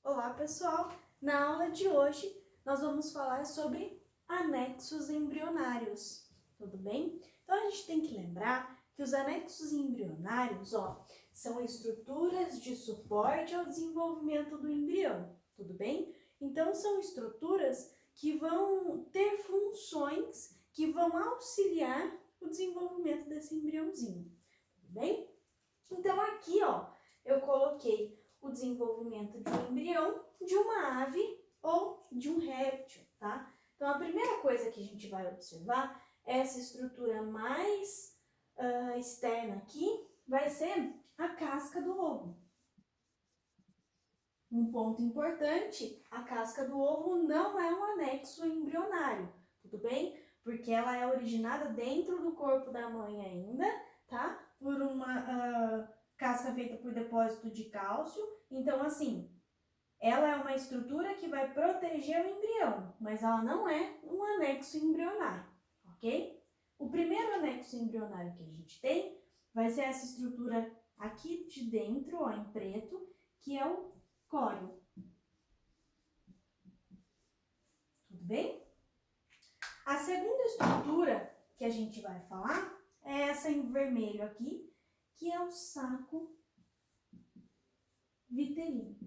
Olá, pessoal! Na aula de hoje, nós vamos falar sobre anexos embrionários, tudo bem? Então, a gente tem que lembrar que os anexos embrionários, são estruturas de suporte ao desenvolvimento do embrião, tudo bem? Então, são estruturas que vão ter funções que vão auxiliar o desenvolvimento desse embriãozinho, tudo bem? Então, aqui, eu coloquei o desenvolvimento de um embrião, de uma ave ou de um réptil, tá? Então, a primeira coisa que a gente vai observar é essa estrutura mais externa aqui, vai ser a casca do ovo. Um ponto importante, a casca do ovo não é um anexo embrionário, tudo bem? Porque ela é originada dentro do corpo da mãe ainda, tá? Por uma casca feita por depósito de cálcio. Então, assim, ela é uma estrutura que vai proteger o embrião, mas ela não é um anexo embrionário, ok? O primeiro anexo embrionário que a gente tem vai ser essa estrutura aqui de dentro, em preto, que é o córeo. Tudo bem? A segunda estrutura que a gente vai falar é essa em vermelho aqui, que é o saco vitelínico.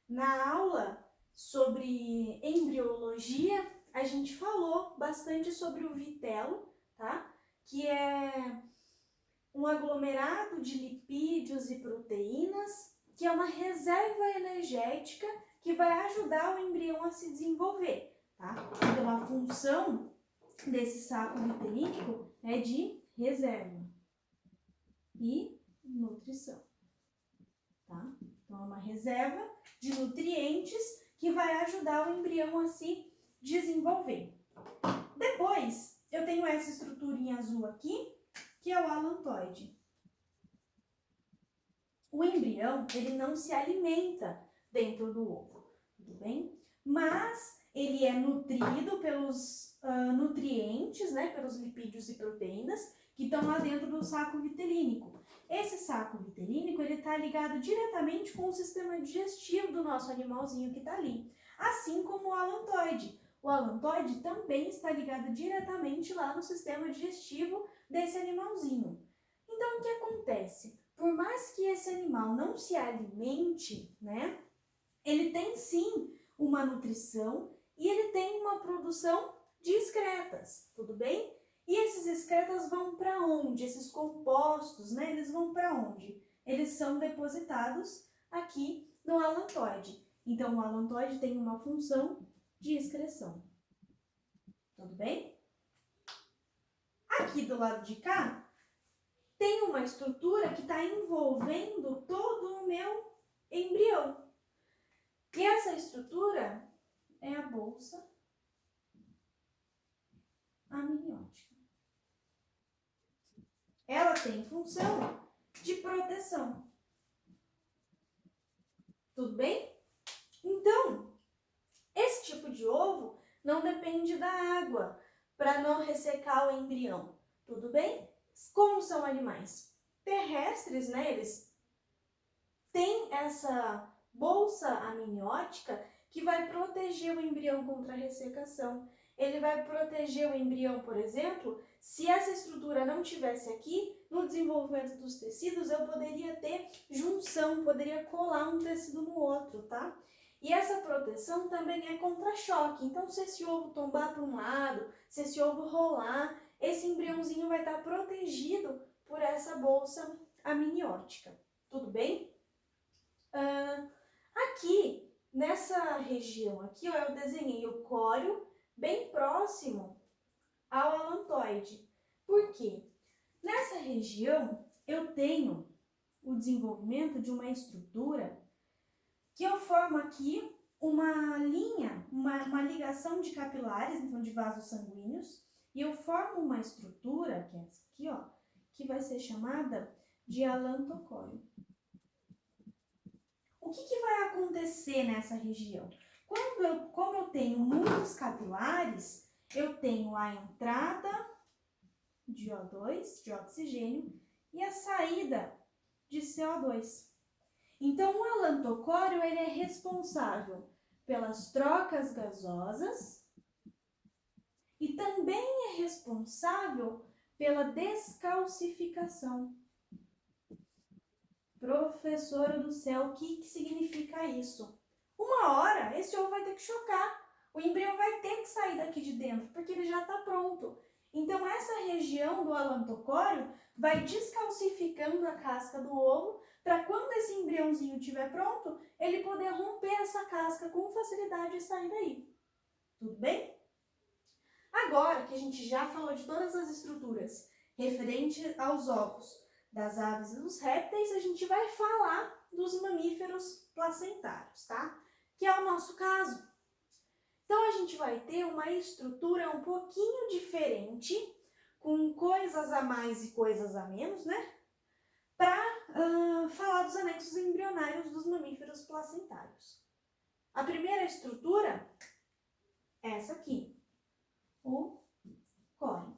Na aula sobre embriologia, a gente falou bastante sobre o vitelo, tá? Que é um aglomerado de lipídios e proteínas, que é uma reserva energética que vai ajudar o embrião a se desenvolver, tá? Então, a função desse saco vitelínico é de reserva e nutrição, tá? Então, é uma reserva de nutrientes que vai ajudar o embrião a se desenvolver. Depois, eu tenho essa estruturinha azul aqui, que é o alantoide. O embrião, ele não se alimenta dentro do ovo, tudo bem? Mas ele é nutrido pelos nutrientes, né, pelos lipídios e proteínas que estão lá dentro do saco vitelínico. Esse saco vitelínico, ele está ligado diretamente com o sistema digestivo do nosso animalzinho que está ali, assim como o alantoide. O alantoide também está ligado diretamente lá no sistema digestivo desse animalzinho. Então, o que acontece? Por mais que esse animal não se alimente, né, ele tem sim uma nutrição e ele tem uma produção de excretas, tudo bem? E esses excretas vão para onde? Esses compostos, né, eles vão para onde? Eles são depositados aqui no alantoide. Então, o alantoide tem uma função de excreção. Tudo bem? Aqui do lado de cá, tem uma estrutura que está envolvendo todo o meu embrião. E essa estrutura é a bolsa amniótica. Ela tem função de proteção. Tudo bem? Então, esse tipo de ovo não depende da água para não ressecar o embrião. Tudo bem? Como são animais terrestres, né? Eles têm essa bolsa amniótica que vai proteger o embrião contra a ressecação. Ele vai proteger o embrião, por exemplo, se essa estrutura não tivesse aqui, no desenvolvimento dos tecidos, eu poderia ter junção, poderia colar um tecido no outro, tá? E essa proteção também é contra choque. Então, se esse ovo tombar para um lado, se esse ovo rolar, esse embriãozinho vai estar protegido por essa bolsa amniótica. Tudo bem? Aqui, nessa região aqui, eu desenhei o córeo bem próximo ao alantoide. Por quê? Nessa região, eu tenho o desenvolvimento de uma estrutura que eu formo aqui uma linha, uma ligação de capilares, então de vasos sanguíneos, e eu formo uma estrutura, que é essa aqui, que vai ser chamada de alantocóreo. O que vai acontecer nessa região? Como eu tenho muitos capilares, eu tenho a entrada de O2, de oxigênio, e a saída de CO2. Então, o alantocório ele é responsável pelas trocas gasosas e também é responsável pela descalcificação. Professora do céu, o que significa isso? Uma hora, esse ovo vai ter que chocar. O embrião vai ter que sair daqui de dentro, porque ele já está pronto. Então, essa região do alantocório vai descalcificando a casca do ovo para quando esse embriãozinho estiver pronto, ele poder romper essa casca com facilidade e sair daí. Tudo bem? Agora que a gente já falou de todas as estruturas referente aos ovos das aves e dos répteis, a gente vai falar dos mamíferos placentários, tá? Que é o nosso caso. Então, a gente vai ter uma estrutura um pouquinho diferente, com coisas a mais e coisas a menos, né? Para falar dos anexos embrionários dos mamíferos placentários. A primeira estrutura é essa aqui, o córeo.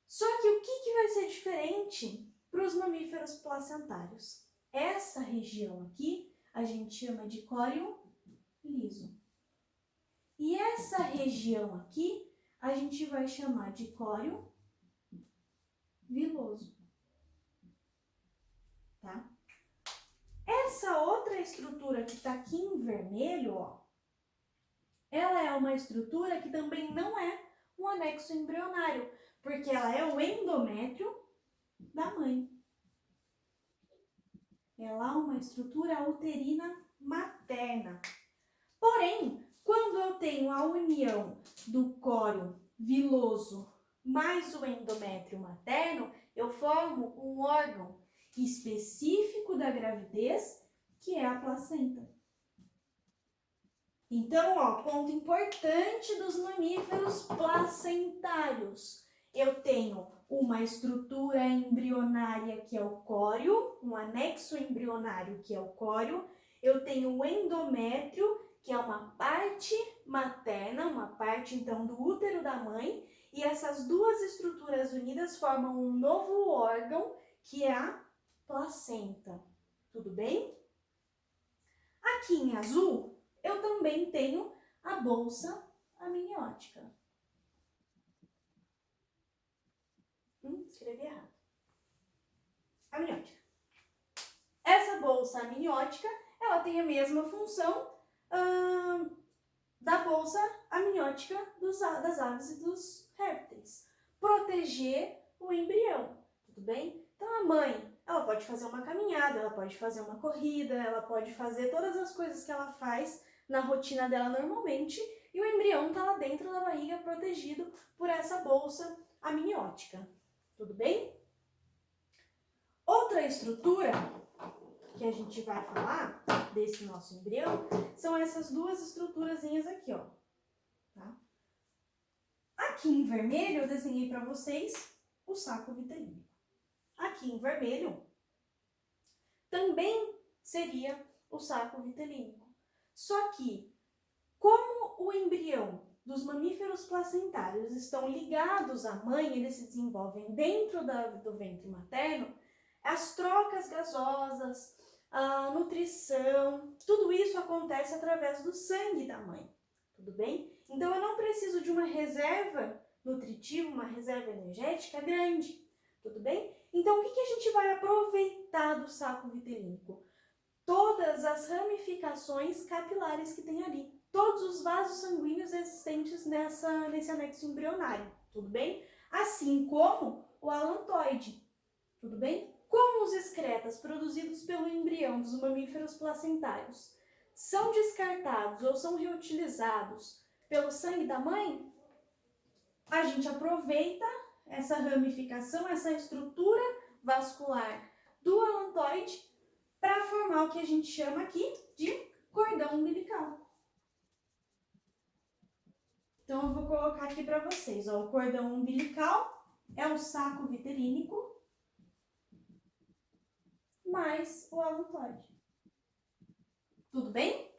Só que o que vai ser diferente para os mamíferos placentários? Essa região aqui a gente chama de córeo liso. E essa região aqui a gente vai chamar de córeo viloso. Tá? Essa outra estrutura que está aqui em vermelho, ó, ela é uma estrutura que também não é um anexo embrionário, porque ela é o endométrio da mãe. Ela é uma estrutura uterina materna. Porém, quando eu tenho a união do córeo viloso mais o endométrio materno, eu formo um órgão específico da gravidez, que é a placenta. Então, ó, ponto importante dos mamíferos placentários. Eu tenho uma estrutura embrionária, que é o córeo, um anexo embrionário, que é o córeo. Eu tenho o endométrio, que é uma parte materna, uma parte, então, do útero da mãe. E essas duas estruturas unidas formam um novo órgão, que é a placenta. Tudo bem? Aqui em azul, eu também tenho a bolsa amniótica. Escrevi errado. Amniótica. Essa bolsa amniótica, ela tem a mesma função da bolsa amniótica das aves e dos répteis. Proteger o embrião, tudo bem? Então, a mãe, ela pode fazer uma caminhada, ela pode fazer uma corrida, ela pode fazer todas as coisas que ela faz na rotina dela normalmente, e o embrião está lá dentro da barriga protegido por essa bolsa amniótica. Tudo bem? Outra estrutura que a gente vai falar desse nosso embrião são essas duas estruturazinhas aqui, ó. Tá? Aqui em vermelho eu desenhei para vocês o saco vitelínico. Aqui em vermelho também seria o saco vitelínico. Só que, como o embrião dos mamíferos placentários estão ligados à mãe, eles se desenvolvem dentro do ventre materno, as trocas gasosas, a nutrição, tudo isso acontece através do sangue da mãe, tudo bem? Então, eu não preciso de uma reserva nutritiva, uma reserva energética grande, tudo bem? Então, o que a gente vai aproveitar do saco vitelínico? Todas as ramificações capilares que tem ali, todos os vasos sanguíneos existentes nesse anexo embrionário, tudo bem? Assim como o alantoide, tudo bem? Como os excretas produzidos pelo embrião dos mamíferos placentários são descartados ou são reutilizados pelo sangue da mãe, a gente aproveita essa ramificação, essa estrutura vascular do alantoide para formar o que a gente chama aqui de cordão umbilical. Então, eu vou colocar aqui para vocês, ó, o cordão umbilical é o saco vitelínico mais o alantoide. Tudo bem?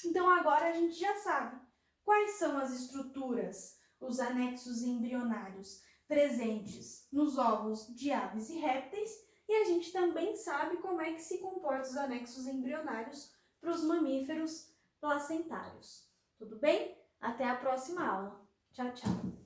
Então, agora a gente já sabe quais são as estruturas, os anexos embrionários presentes nos ovos de aves e répteis e a gente também sabe como é que se comportam os anexos embrionários para os mamíferos placentários. Tudo bem? Até a próxima aula. Tchau, tchau!